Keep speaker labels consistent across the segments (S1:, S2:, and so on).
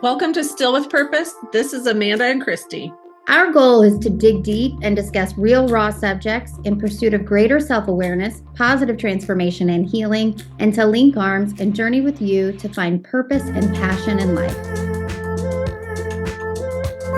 S1: Welcome to Still with Purpose. This is Amanda and Christy.
S2: Our goal is to dig deep and discuss real, raw subjects in pursuit of greater self-awareness, positive transformation and healing, and to link arms and journey with you to find purpose and passion in life.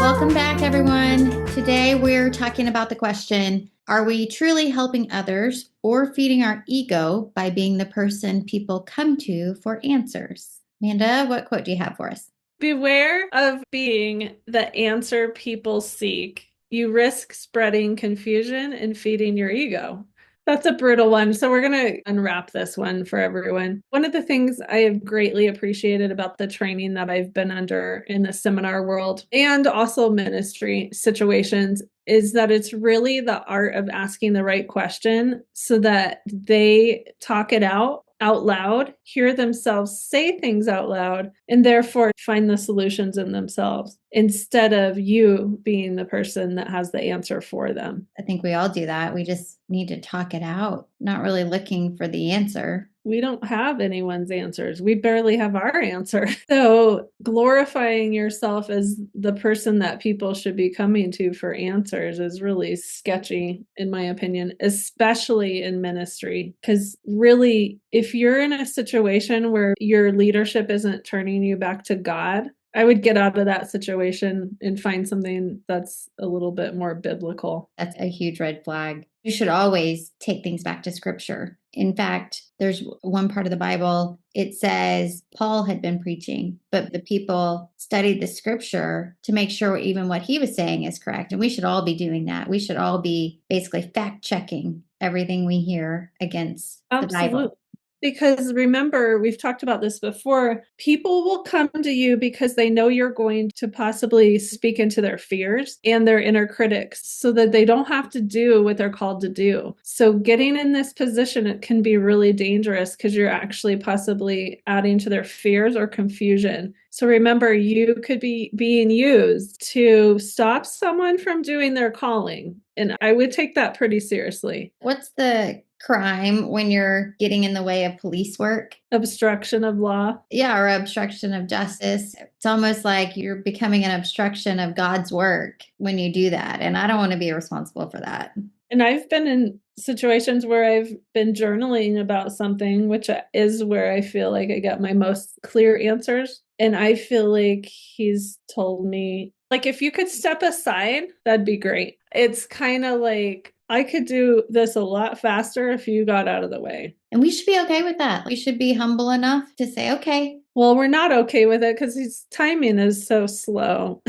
S2: Welcome back, everyone. Today we're talking about the question, are we truly helping others or feeding our ego by being the person people come to for answers? Amanda, what quote do you have for us?
S1: Beware of being the answer people seek. You risk spreading confusion and feeding your ego. That's a brutal one. So we're going to unwrap this one for everyone. One of the things I have greatly appreciated about the training that I've been under in the seminar world and also ministry situations is that it's really the art of asking the right question so that they talk it out loud, hear themselves say things out loud, and therefore find the solutions in themselves instead of you being the person that has the answer for them.
S2: I think we all do that. We just need to talk it out, not really looking for the answer.
S1: We don't have anyone's answers. We barely have our answer. So glorifying yourself as the person that people should be coming to for answers is really sketchy, in my opinion, especially in ministry. Because really, if you're in a situation where your leadership isn't turning you back to God, I would get out of that situation and find something that's a little bit more biblical.
S2: That's a huge red flag. You should always take things back to scripture. In fact, there's one part of the Bible, it says Paul had been preaching, but the people studied the scripture to make sure even what he was saying is correct. And we should all be doing that. We should all be basically fact checking everything we hear against the Bible.
S1: Because remember, we've talked about this before, people will come to you because they know you're going to possibly speak into their fears and their inner critics so that they don't have to do what they're called to do. So getting in this position, it can be really dangerous because you're actually possibly adding to their fears or confusion. So remember, you could be being used to stop someone from doing their calling. And I would take that pretty seriously.
S2: What's the crime when you're getting in the way of police work?
S1: Obstruction of law.
S2: Yeah, or obstruction of justice. It's almost like you're becoming an obstruction of God's work when you do that. And I don't want to be responsible for that.
S1: And I've been in situations where I've been journaling about something, which is where I feel like I got my most clear answers. And I feel like he's told me, like, if you could step aside, that'd be great. It's kind of like, I could do this a lot faster if you got out of the way.
S2: And we should be okay with that. We should be humble enough to say, okay.
S1: Well, we're not okay with it because his timing is so slow.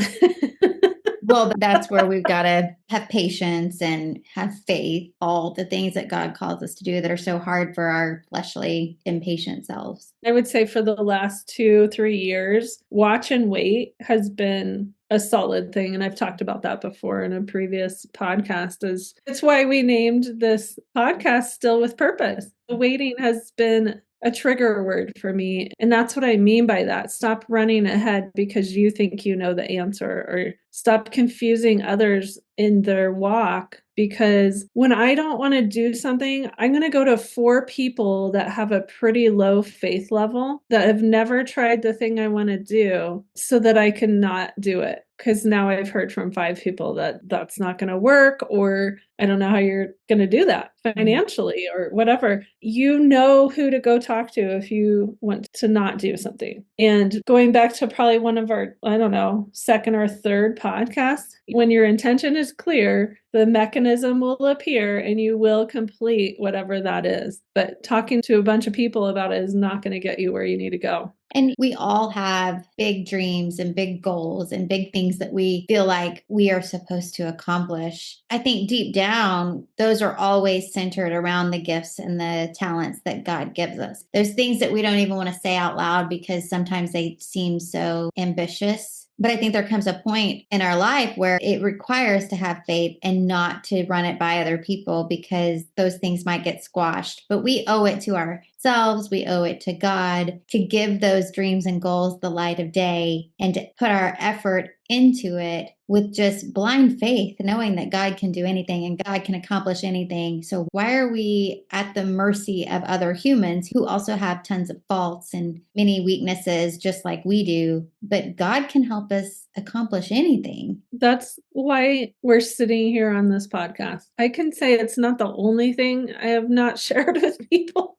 S2: Well, that's where we've got to have patience and have faith, all the things that God calls us to do that are so hard for our fleshly, impatient selves.
S1: I would say for the last 2-3 years, watch and wait has been a solid thing. And I've talked about that before in a previous podcast. It's why we named this podcast Still with Purpose. The waiting has been a trigger word for me. And that's what I mean by that. Stop running ahead because you think you know the answer, or stop confusing others in their walk. Because when I don't want to do something, I'm going to go to 4 people that have a pretty low faith level that have never tried the thing I want to do so that I can not do it. Because now I've heard from 5 people that that's not going to work, or I don't know how you're going to do that financially or whatever. You know who to go talk to if you want to not do something. And going back to probably one of our, I don't know, second or third podcasts, when your intention is clear, the mechanism will appear and you will complete whatever that is. But talking to a bunch of people about it is not going to get you where you need to go.
S2: And we all have big dreams and big goals and big things that we feel like we are supposed to accomplish. I think deep down, those are always centered around the gifts and the talents that God gives us. There's things that we don't even want to say out loud because sometimes they seem so ambitious. But I think there comes a point in our life where it requires to have faith and not to run it by other people because those things might get squashed. But we owe it to ourselves. We owe it to God to give those dreams and goals the light of day and to put our effort into it with just blind faith, knowing that God can do anything and God can accomplish anything. So why are we at the mercy of other humans who also have tons of faults and many weaknesses, just like we do? But God can help us accomplish anything.
S1: That's why we're sitting here on this podcast. I can say it's not the only thing I have not shared with people,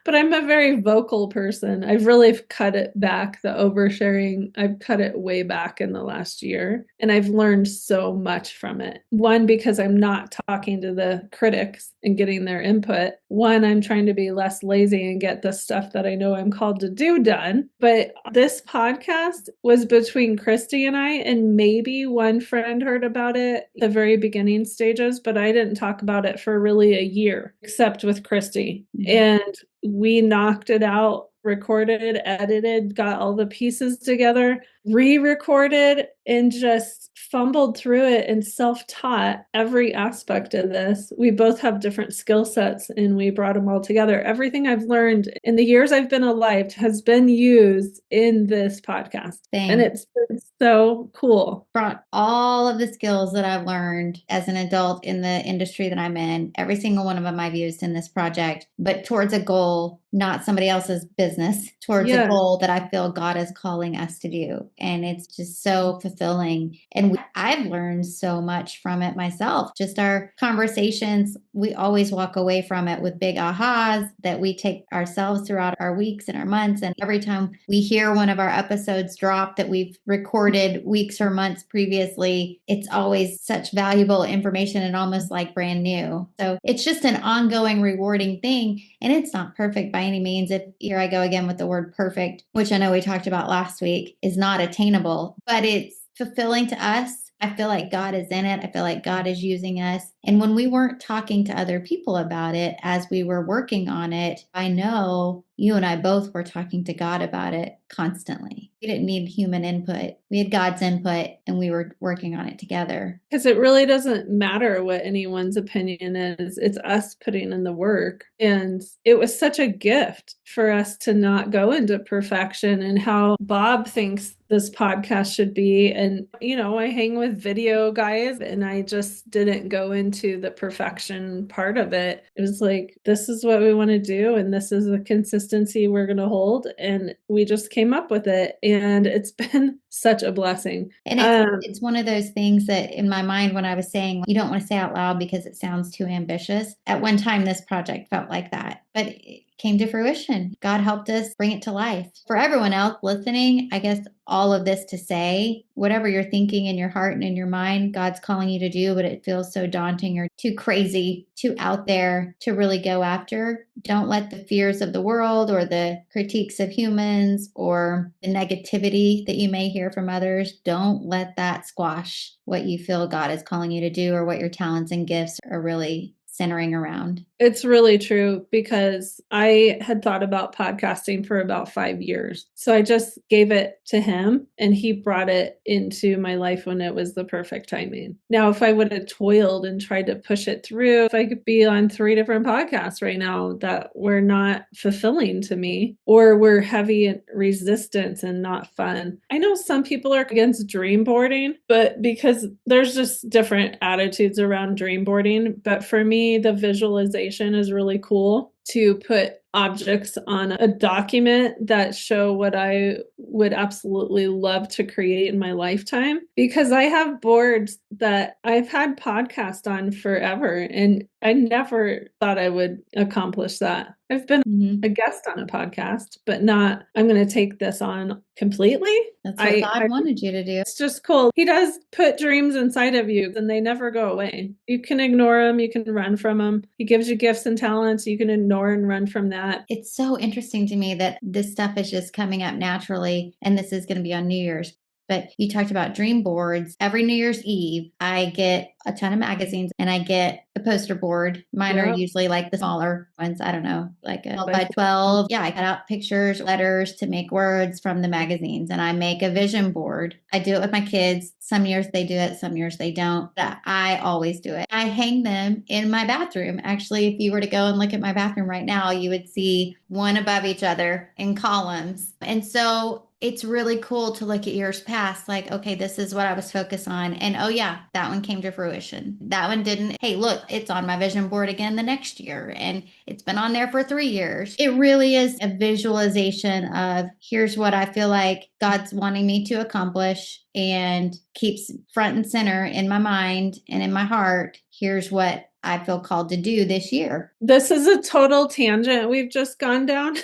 S1: but I'm a very vocal person. I've really cut it back, the oversharing. I've cut it way back in the last year, and I've learned so much from it. One, because I'm not talking to the critics and getting their input. One, I'm trying to be less lazy and get the stuff that I know I'm called to do done. But this podcast was between Christy and I, and maybe one friend heard about it the very beginning stages, but I didn't talk about it for really a year, except with Christy. And we knocked it out, recorded, edited, got all the pieces together, re-recorded, and just fumbled through it and self-taught every aspect of this. We both have different skill sets and we brought them all together. Everything I've learned in the years I've been alive has been used in this podcast. And it's been so cool.
S2: Brought all of the skills that I've learned as an adult in the industry that I'm in. Every single one of them I've used in this project, but towards a goal, not somebody else's business, towards a goal that I feel God is calling us to do. And it's just so fulfilling. And I've learned so much from it myself. Just our conversations, we always walk away from it with big ahas that we take ourselves throughout our weeks and our months. And every time we hear one of our episodes drop that we've recorded weeks or months previously, it's always such valuable information and almost like brand new. So it's just an ongoing rewarding thing. And it's not perfect by any means. If here I go again with the word perfect, which I know we talked about last week, is not attainable, but it's fulfilling to us. I feel like God is in it. I feel like God is using us. And when we weren't talking to other people about it as we were working on it, I know you and I both were talking to God about it constantly. We didn't need human input. We had God's input and we were working on it together.
S1: Because it really doesn't matter what anyone's opinion is. It's us putting in the work. And it was such a gift for us to not go into perfection and how Bob thinks this podcast should be. And, you know, I hang with video guys and I just didn't go into the perfection part of it. It was like, this is what we want to do. And this is the consistency we're going to hold. And we just came up with it. And it's been such a blessing.
S2: And it's one of those things that in my mind, when I was saying, you don't want to say out loud because it sounds too ambitious. At one time, this project felt like that, but it came to fruition. God helped us bring it to life. For everyone else listening, I guess all of this to say, whatever you're thinking in your heart and in your mind, God's calling you to do, but it feels so daunting or too crazy, too out there to really go after. Don't let the fears of the world or the critiques of humans or the negativity that you may hear from others, don't let that squash what you feel God is calling you to do or what your talents and gifts are really centering around.
S1: It's really true because I had thought about podcasting for about 5 years. So I just gave it to him and he brought it into my life when it was the perfect timing. Now, if I would have toiled and tried to push it through, if I could be on 3 different podcasts right now that were not fulfilling to me or were heavy in resistance and not fun. I know some people are against dream boarding, but because there's just different attitudes around dream boarding. But for me, the visualization is really cool to put objects on a document that show what I would absolutely love to create in my lifetime, because I have boards that I've had podcasts on forever and I never thought I would accomplish that. I've been a guest on a podcast, but not, I'm going to take this on completely.
S2: That's what God wanted you to do.
S1: It's just cool. He does put dreams inside of you and they never go away. You can ignore them. You can run from them. He gives you gifts and talents. You can ignore and run from that.
S2: It's so interesting to me that this stuff is just coming up naturally. And this is going to be on New Year's. But you talked about dream boards. Every New Year's Eve, I get a ton of magazines and I get a poster board. Mine are usually like the smaller ones. I don't know, like a 12 by 12. Yeah, I cut out pictures, letters to make words from the magazines. And I make a vision board. I do it with my kids. Some years they do it, some years they don't. But I always do it. I hang them in my bathroom. Actually, if you were to go and look at my bathroom right now, you would see one above each other in columns. And so it's really cool to look at years past, like, okay, this is what I was focused on. And oh, yeah, that one came to fruition. That one didn't. Hey, look, it's on my vision board again the next year. And it's been on there for 3 years. It really is a visualization of here's what I feel like God's wanting me to accomplish and keeps front and center in my mind and in my heart. Here's what I feel called to do this year.
S1: This is a total tangent we've just gone down.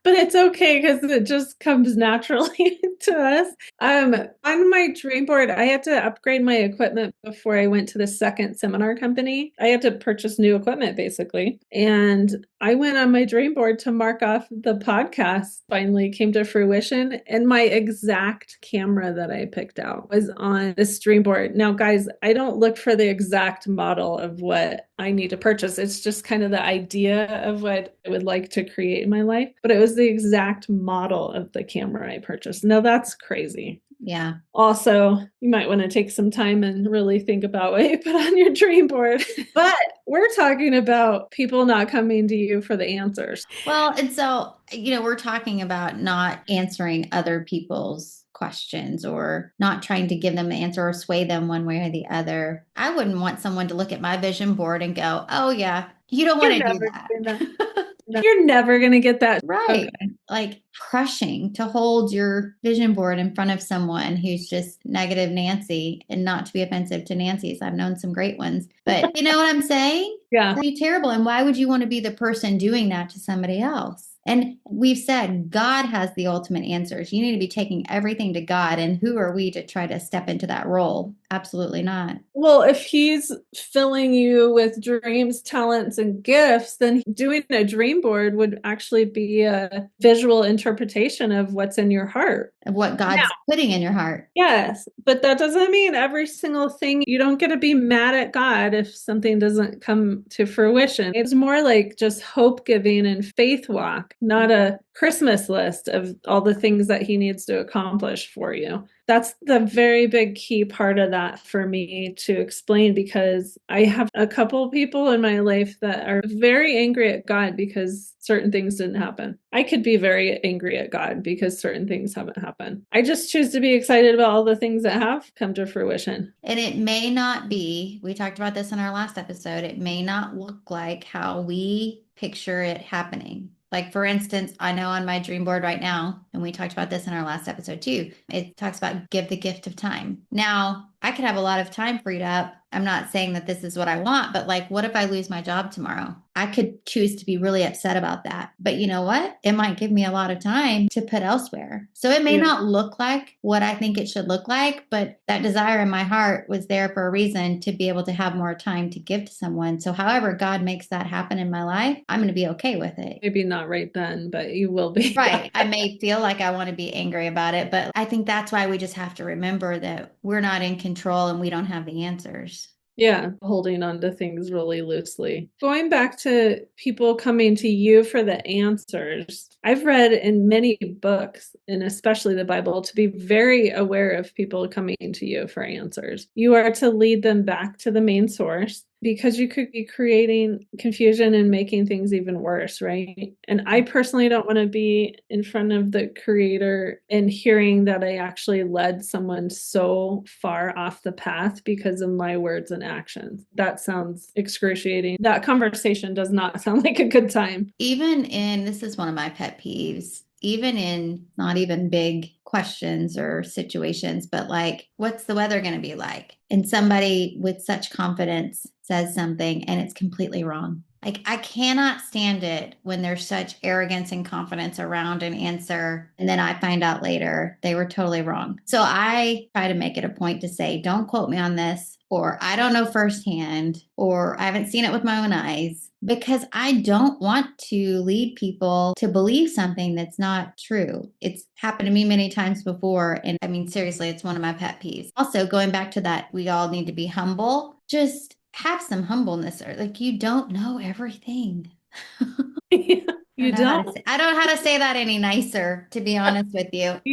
S1: But it's okay because it just comes naturally to us. On my dream board, I had to upgrade my equipment before I went to the second seminar company. I had to purchase new equipment basically. And I went on my dream board to mark off the podcast finally came to fruition. And my exact camera that I picked out was on this dream board. Now, guys, I don't look for the exact model of what I need to purchase. It's just kind of the idea of what I would like to create in my life. But it was the exact model of the camera I purchased. Now that's crazy.
S2: Yeah.
S1: Also, you might want to take some time and really think about what you put on your dream board. But we're talking about people not coming to you for the answers.
S2: Well, and so, we're talking about not answering other people's questions or not trying to give them the answer or sway them one way or the other. I wouldn't want someone to look at my vision board and go, oh, yeah, you don't want to do that.
S1: You're never going to get that.
S2: Right. Okay. Like crushing to hold your vision board in front of someone who's just negative Nancy, and not to be offensive to Nancy's. I've known some great ones, but you know what I'm saying?
S1: Yeah.
S2: That'd be terrible. And why would you want to be the person doing that to somebody else? And we've said God has the ultimate answers. You need to be taking everything to God. And who are we to try to step into that role? Absolutely not.
S1: Well, if he's filling you with dreams, talents, and gifts, then doing a dream board would actually be a visual interpretation of what's in your heart.
S2: Of what God's putting in your heart.
S1: Yes, but that doesn't mean every single thing, you don't get to be mad at God if something doesn't come to fruition. It's more like just hope giving and faith walk, not a Christmas list of all the things that he needs to accomplish for you. That's the very big key part of that for me to explain, because I have a couple people in my life that are very angry at God because certain things didn't happen. I could be very angry at God because certain things haven't happened. I just choose to be excited about all the things that have come to fruition.
S2: And it may not be, we talked about this in our last episode, it may not look like how we picture it happening. Like, for instance, I know on my dream board right now, and we talked about this in our last episode too, it talks about give the gift of time. Now, I could have a lot of time freed up. I'm not saying that this is what I want, but like, what if I lose my job tomorrow? I could choose to be really upset about that. But you know what? It might give me a lot of time to put elsewhere. So it may not look like what I think it should look like, but that desire in my heart was there for a reason, to be able to have more time to give to someone. So however God makes that happen in my life, I'm going to be okay with it.
S1: Maybe not right then, but you will be.
S2: Right. I may feel like I want to be angry about it, but I think that's why we just have to remember that we're not in control and we don't have the answers.
S1: Yeah, holding on to things really loosely. Going back to people coming to you for the answers, I've read in many books, and especially the Bible, to be very aware of people coming to you for answers. You are to lead them back to the main source, because you could be creating confusion and making things even worse, right? And I personally don't want to be in front of the Creator and hearing that I actually led someone so far off the path because of my words and actions. That sounds excruciating. That conversation does not sound like a good time.
S2: Even in, this is one of my pet peeves, even in not even big questions or situations, but like, what's the weather going to be like? And somebody with such confidence says something and it's completely wrong. Like, I cannot stand it when there's such arrogance and confidence around an answer, and then I find out later they were totally wrong. So I try to make it a point to say, don't quote me on this, or I don't know firsthand, or I haven't seen it with my own eyes, because I don't want to lead people to believe something that's not true. It's happened to me many times before. And I mean, seriously, it's one of my pet peeves. Also, going back to that, we all need to be humble. Just have some humbleness, or like, you don't know everything.
S1: You don't.
S2: I don't know how to say that any nicer, to be honest with you. We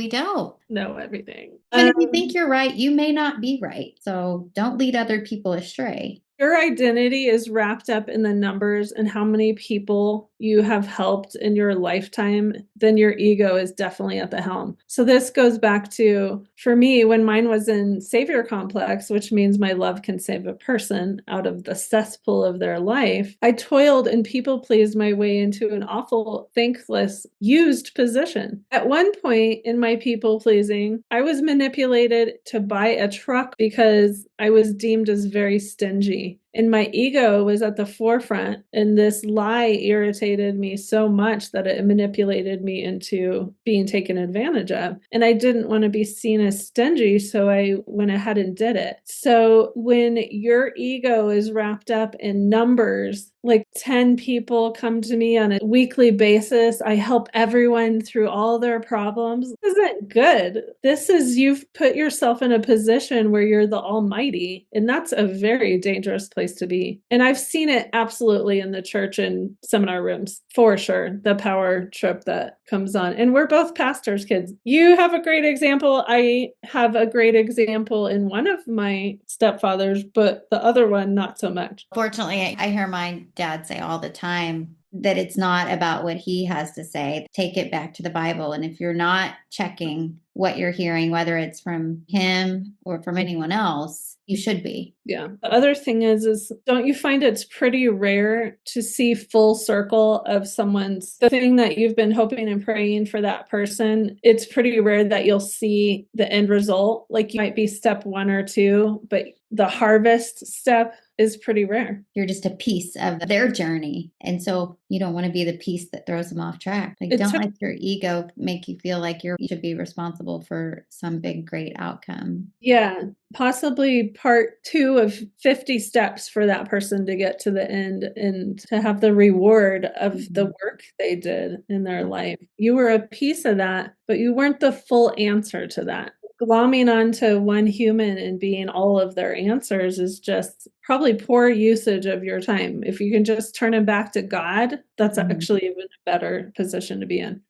S2: don't
S1: know everything.
S2: But if you think you're right, you may not be right. So don't lead other people astray.
S1: your identity is wrapped up in the numbers and how many people you have helped in your lifetime, then your ego is definitely at the helm. So this goes back to, for me, when mine was in savior complex, which means my love can save a person out of the cesspool of their life, I toiled and people pleased my way into an awful, thankless, used position. At one point in my people pleasing, I was manipulated to buy a truck because I was deemed as very stingy. And my ego was at the forefront, and this lie irritated me so much that it manipulated me into being taken advantage of. And I didn't want to be seen as stingy, so I went ahead and did it. So when your ego is wrapped up in numbers, like 10 people come to me on a weekly basis, I help everyone through all their problems. This isn't good. This is, you've put yourself in a position where you're the almighty, and that's a very dangerous place to be. And I've seen it absolutely in the church and seminar rooms, for sure, the power trip that comes on. And we're both pastors' kids. You have a great example. I have a great example in one of my stepfathers, but the other one, not so much.
S2: Fortunately, I hear my dad say all the time that it's not about what he has to say. Take it back to the Bible. And if you're not checking what you're hearing, whether it's from him or from anyone else, you should be.
S1: Yeah. The other thing is don't you find it's pretty rare to see full circle of someone's, the thing that you've been hoping and praying for that person? It's pretty rare that you'll see the end result. Like you might be step 1 or 2, but the harvest step is pretty rare.
S2: You're just a piece of their journey. And so you don't want to be the piece that throws them off track. Like, don't let your ego make you feel like you should be responsible for some big, great outcome.
S1: Yeah. Possibly part 2 of 50 steps for that person to get to the end and to have the reward of the work they did in their life. You were a piece of that, but you weren't the full answer to that. Glomming onto one human and being all of their answers is just probably poor usage of your time. If you can just turn it back to God, that's actually even a better position to be in.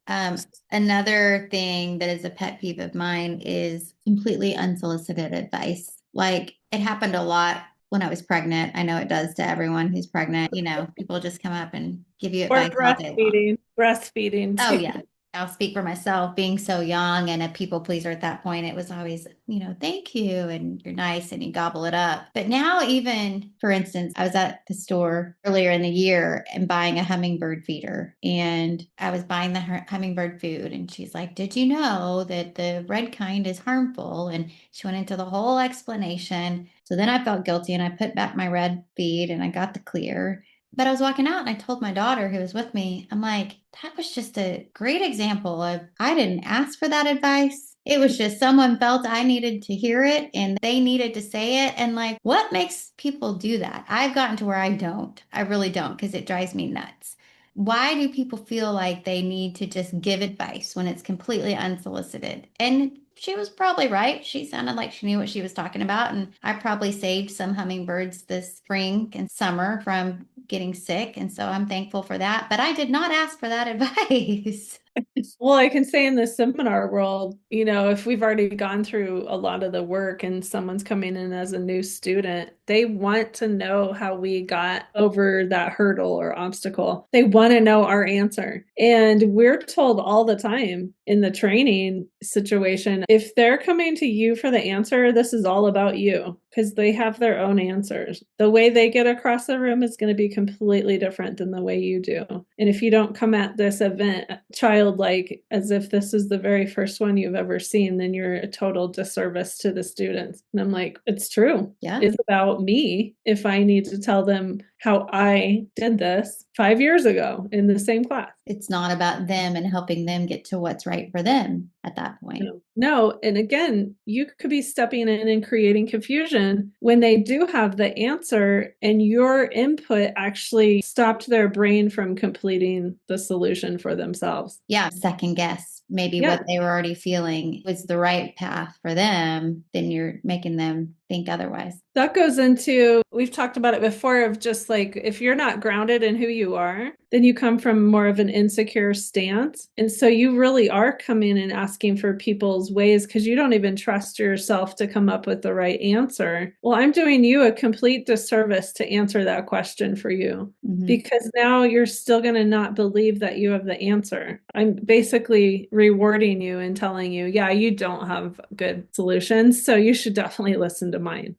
S2: Another thing that is a pet peeve of mine is completely unsolicited advice. Like, it happened a lot when I was pregnant. I know it does to everyone who's pregnant. You know, people just come up and give you advice all day long.
S1: Breastfeeding.
S2: Oh, yeah. I'll speak for myself. Being so young and a people pleaser at that point, it was always, thank you, and you're nice, and you gobble it up. But now, even, for instance, I was at the store earlier in the year and buying a hummingbird feeder, and I was buying the hummingbird food, and she's like, did you know that the red kind is harmful? And she went into the whole explanation. So then I felt guilty, and I put back my red feed, and I got the clear. But I was walking out and I told my daughter who was with me, I'm like, that was just a great example of, I didn't ask for that advice. It was just someone felt I needed to hear it and they needed to say it. And like, what makes people do that? I've gotten to where I don't. I really don't, because it drives me nuts. Why do people feel like they need to just give advice when it's completely unsolicited? And she was probably right. She sounded like she knew what she was talking about. And I probably saved some hummingbirds this spring and summer from getting sick. And so I'm thankful for that. But I did not ask for that advice.
S1: Well, I can say in the seminar world, if we've already gone through a lot of the work and someone's coming in as a new student, they want to know how we got over that hurdle or obstacle. They want to know our answer. And we're told all the time in the training situation, if they're coming to you for the answer, this is all about you, because they have their own answers. The way they get across the room is going to be completely different than the way you do. And if you don't come at this event childlike, as if this is the very first one you've ever seen, then you're a total disservice to the students. And I'm like, it's true.
S2: Yeah.
S1: It's about me if I need to tell them how I did this 5 years ago in the same class.
S2: It's not about them and helping them get to what's right for them at that point.
S1: No. And again, you could be stepping in and creating confusion when they do have the answer and your input actually stopped their brain from completing the solution for themselves.
S2: Yeah. Second guess. Maybe what they were already feeling was the right path for them. Then you're making them think otherwise.
S1: That goes into, we've talked about it before, of just like, if you're not grounded in who you are, then you come from more of an insecure stance. And so you really are coming and asking for people's ways because you don't even trust yourself to come up with the right answer. Well, I'm doing you a complete disservice to answer that question for you. Because now you're still going to not believe that you have the answer. I'm basically rewarding you and telling you, yeah, you don't have good solutions. So you should definitely listen to mine.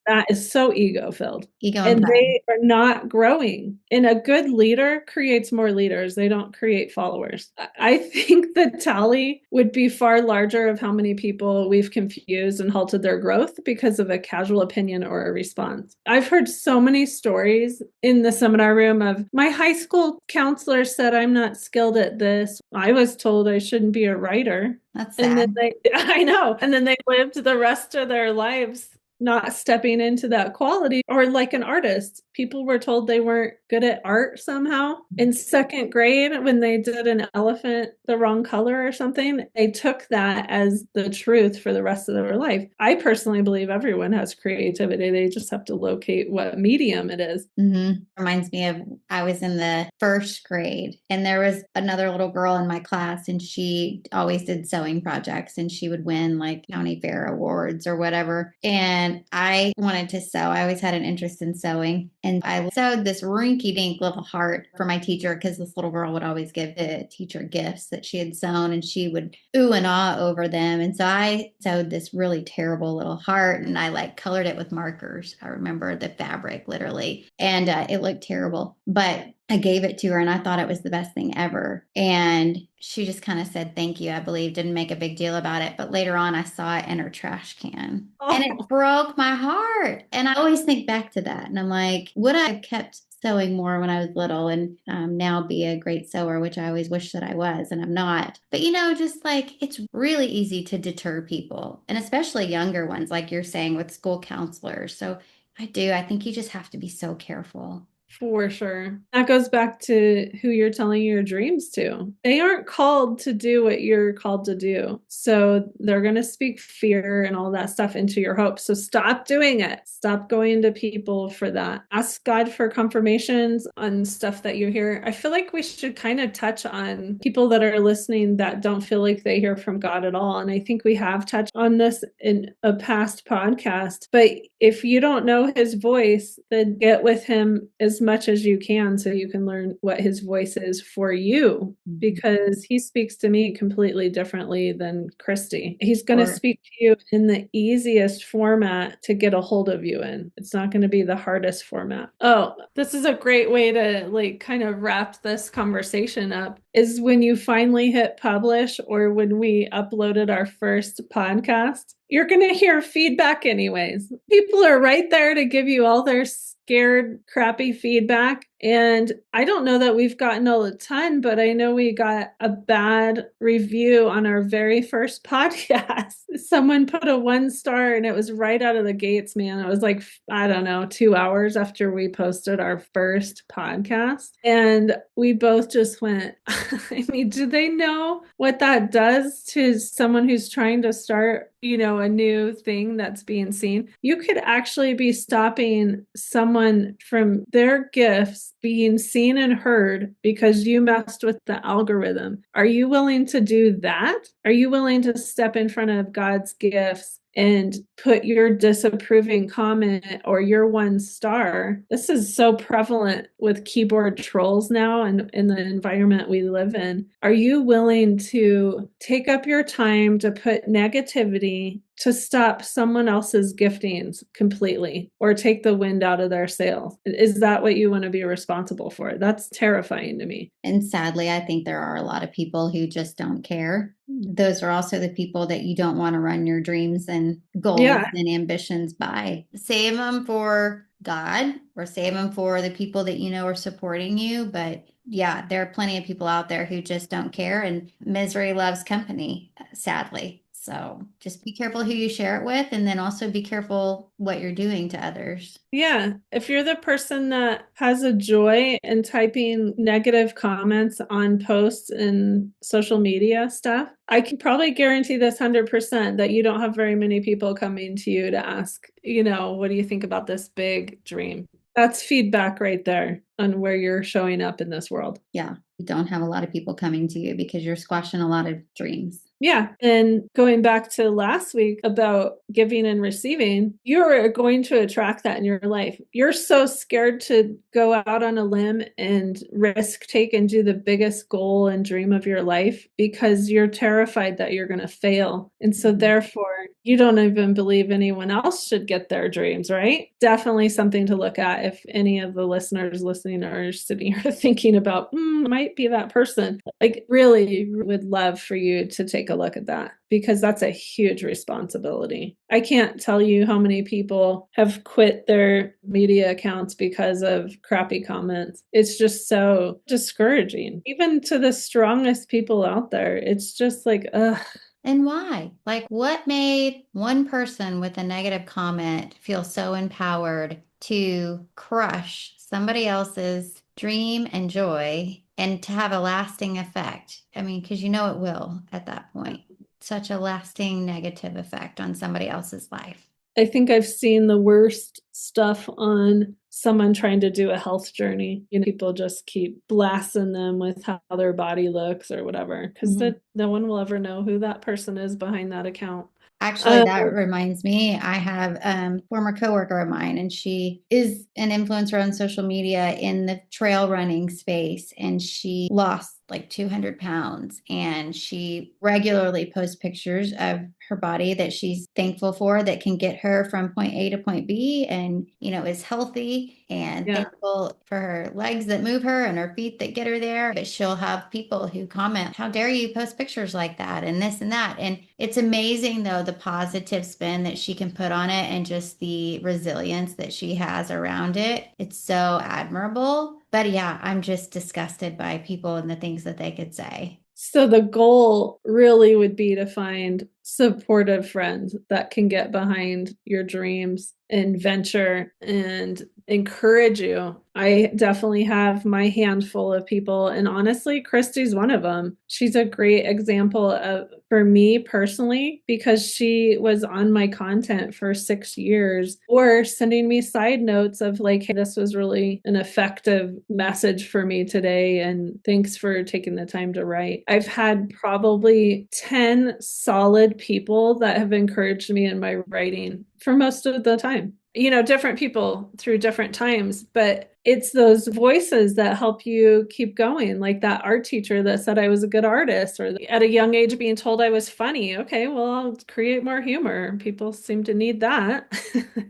S1: That is so ego filled.
S2: Ego
S1: And
S2: and
S1: they are not growing. And a good leader creates more leaders. They don't create followers. I think the tally would be far larger of how many people we've confused and halted their growth because of a casual opinion or a response. I've heard so many stories in the seminar room of, my high school counselor said I'm not skilled at this. I was told I shouldn't be a writer.
S2: That's
S1: And then
S2: sad.
S1: I know. And then they lived the rest of their lives not stepping into that quality. Or like an artist, people were told they weren't good at art somehow. In second grade, when they did an elephant the wrong color or something, they took that as the truth for the rest of their life. I personally believe everyone has creativity. They just have to locate what medium it is.
S2: Reminds me of, I was in the first grade and there was another little girl in my class and she always did sewing projects and she would win like county fair awards or whatever. And I wanted to sew. I always had an interest in sewing. And I sewed this rinky dink little heart for my teacher because this little girl would always give the teacher gifts that she had sewn and she would ooh and ah over them. And so I sewed this really terrible little heart and I like colored it with markers. I remember the fabric literally. And it looked terrible, but I gave it to her and I thought it was the best thing ever. And she just kind of said, thank you, I believe, didn't make a big deal about it. But later on, I saw it in her trash can and it broke my heart. And I always think back to that. And I'm like, would I have kept sewing more when I was little and now be a great sewer, which I always wish that I was, and I'm not. But, just like it's really easy to deter people and especially younger ones, like you're saying with school counselors. So I think you just have to be so careful.
S1: For sure. That goes back to who you're telling your dreams to. They aren't called to do what you're called to do. So they're going to speak fear and all that stuff into your hopes. So stop doing it. Stop going to people for that. Ask God for confirmations on stuff that you hear. I feel like we should kind of touch on people that are listening that don't feel like they hear from God at all. And I think we have touched on this in a past podcast. But if you don't know his voice, then get with him as much as you can so you can learn what his voice is for you, because he speaks to me completely differently than Christy. He's going to speak to you in the easiest format to get a hold of you in. It's not going to be the hardest format. Oh, this is a great way to like kind of wrap this conversation up, is when you finally hit publish or when we uploaded our first podcast, you're going to hear feedback anyways. People are right there to give you all their scared, crappy feedback. And I don't know that we've gotten a ton, but I know we got a bad review on our very first podcast. Someone put a 1 star and it was right out of the gates, man. It was like, I don't know, 2 hours after we posted our first podcast. And we both just went, I mean, do they know what that does to someone who's trying to start, a new thing that's being seen? You could actually be stopping someone from their gifts being seen and heard because you messed with the algorithm. Are you willing to do that? Are you willing to step in front of God's gifts and put your disapproving comment or your 1 star? This is so prevalent with keyboard trolls now and in the environment we live in. Are you willing to take up your time to put negativity to stop someone else's giftings completely or take the wind out of their sails? Is that what you want to be responsible for? That's terrifying to me.
S2: And sadly, I think there are a lot of people who just don't care. Those are also the people that you don't want to run your dreams and goals and ambitions by. Save them for God or save them for the people that are supporting you. But yeah, there are plenty of people out there who just don't care, and misery loves company, sadly. So just be careful who you share it with, and then also be careful what you're doing to others.
S1: Yeah, if you're the person that has a joy in typing negative comments on posts and social media stuff, I can probably guarantee this 100% that you don't have very many people coming to you to ask, what do you think about this big dream? That's feedback right there on where you're showing up in this world.
S2: Yeah, you don't have a lot of people coming to you because you're squashing a lot of dreams.
S1: Yeah. And going back to last week about giving and receiving, you're going to attract that in your life. You're so scared to go out on a limb and risk take and do the biggest goal and dream of your life because you're terrified that you're going to fail. And so therefore, you don't even believe anyone else should get their dreams, right? Definitely something to look at if any of the listeners listening are sitting here thinking about, might be that person. Like, really would love for you to take a look at that because that's a huge responsibility. I can't tell you how many people have quit their media accounts because of crappy comments. It's just so discouraging. Even to the strongest people out there, it's just like, ugh.
S2: And why? Like, what made one person with a negative comment feel so empowered to crush somebody else's dream and joy and to have a lasting effect? I mean, because it will at that point. Such a lasting negative effect on somebody else's life.
S1: I think I've seen the worst stuff on someone trying to do a health journey. People just keep blasting them with how their body looks or whatever, because no one will ever know who that person is behind that account.
S2: Actually, that reminds me, I have a former coworker of mine, and she is an influencer on social media in the trail running space, and she lost like 200 pounds, and she regularly posts pictures of her body that she's thankful for that can get her from point A to point B and, is healthy, and thankful for her legs that move her and her feet that get her there. But she'll have people who comment, how dare you post pictures like that and this and that. And it's amazing, though, the positive spin that she can put on it and just the resilience that she has around it. It's so admirable. But yeah, I'm just disgusted by people and the things that they could say.
S1: So the goal really would be to find supportive friends that can get behind your dreams and venture and encourage you. I definitely have my handful of people, and honestly, Christy's one of them. She's a great example for me personally, because she was on my content for 6 years or sending me side notes of like, hey, this was really an effective message for me today, and thanks for taking the time to write. I've had probably 10 solid people that have encouraged me in my writing for most of the time. Different people through different times, but it's those voices that help you keep going. Like that art teacher that said I was a good artist, or at a young age being told I was funny. Okay, well, I'll create more humor. People seem to need that.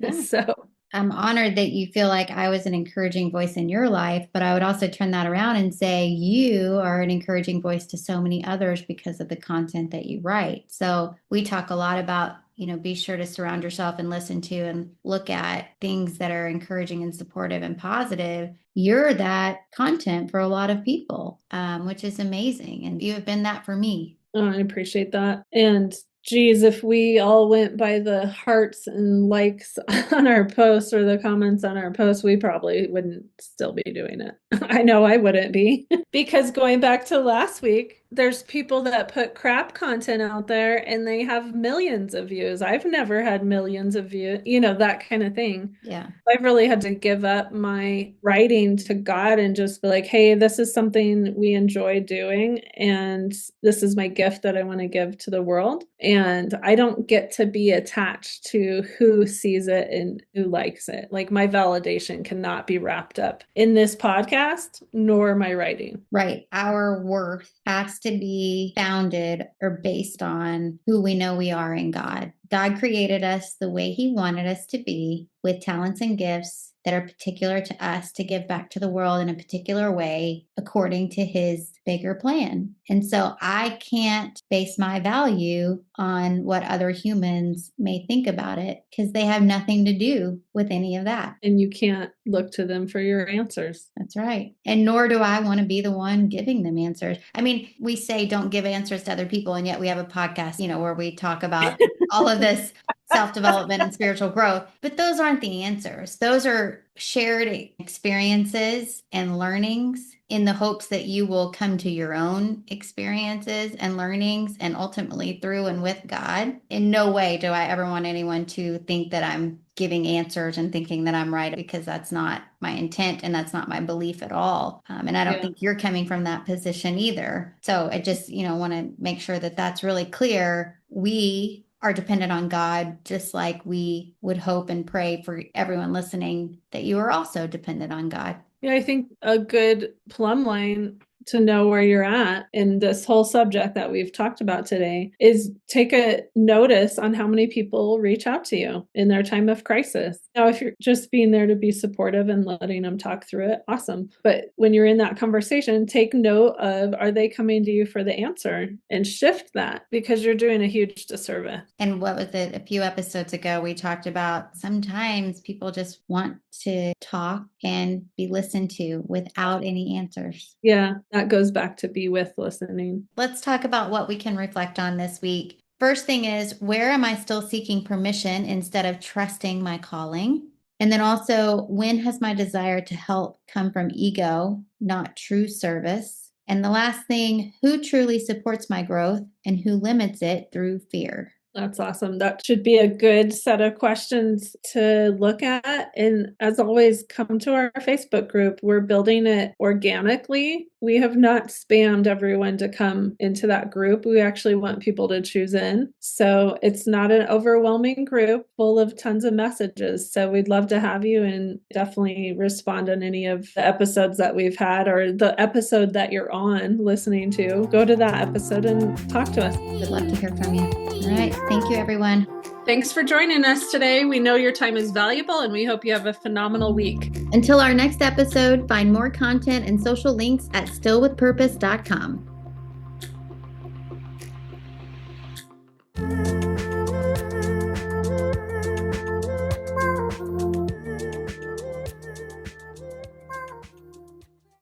S2: Yeah.
S1: So
S2: I'm honored that you feel like I was an encouraging voice in your life, but I would also turn that around and say you are an encouraging voice to so many others because of the content that you write. So we talk a lot about, be sure to surround yourself and listen to and look at things that are encouraging and supportive and positive. You're that content for a lot of people, which is amazing. And you have been that for me.
S1: Oh, I appreciate that. And geez, if we all went by the hearts and likes on our posts or the comments on our posts, we probably wouldn't still be doing it. I know I wouldn't be. Because going back to last week, there's people that put crap content out there and they have millions of views. I've never had millions of views, that kind of thing.
S2: Yeah.
S1: I've really had to give up my writing to God and just be like, hey, this is something we enjoy doing, and this is my gift that I want to give to the world. And I don't get to be attached to who sees it and who likes it. Like, my validation cannot be wrapped up in this podcast nor my writing.
S2: Right. Our worth has to be founded or based on who we know we are in God. God created us the way he wanted us to be with talents and gifts that are particular to us to give back to the world in a particular way according to his bigger plan. And so I can't base my value on what other humans may think about it because they have nothing to do with any of that.
S1: And you can't look to them for your answers.
S2: That's right. And nor do I want to be the one giving them answers. I mean, we say don't give answers to other people, and yet we have a podcast, where we talk about all of this self-development and spiritual growth. But those aren't the answers. Those are shared experiences and learnings in the hopes that you will come to your own experiences and learnings and ultimately through and with God. In no way do I ever want anyone to think that I'm giving answers and thinking that I'm right, because that's not my intent and that's not my belief at all. And I don't think you're coming from that position either. So I just, want to make sure that that's really clear. We are dependent on God, just like we would hope and pray for everyone listening that you are also dependent on God.
S1: Yeah, I think a good plumb line to know where you're at in this whole subject that we've talked about today is take a notice on how many people reach out to you in their time of crisis. Now, if you're just being there to be supportive and letting them talk through it, awesome. But when you're in that conversation, take note of, are they coming to you for the answer, and shift that, because you're doing a huge disservice.
S2: And what was it? A few episodes ago, we talked about sometimes people just want to talk and be listened to without any answers.
S1: Yeah, that goes back to be with listening.
S2: Let's talk about what we can reflect on this week. First thing is, where am I still seeking permission instead of trusting my calling? And then also, when has my desire to help come from ego, not true service? And the last thing, who truly supports my growth and who limits it through fear?
S1: That's awesome. That should be a good set of questions to look at. And as always, come to our Facebook group. We're building it organically. We have not spammed everyone to come into that group. We actually want people to choose in. So it's not an overwhelming group full of tons of messages. So we'd love to have you, and definitely respond on any of the episodes that we've had, or the episode that you're on listening to. Go to that episode and talk to us.
S2: We'd love to hear from you. All right. Thank you, everyone.
S1: Thanks for joining us today. We know your time is valuable, and we hope you have a phenomenal week.
S2: Until our next episode, find more content and social links at stillwithpurpose.com.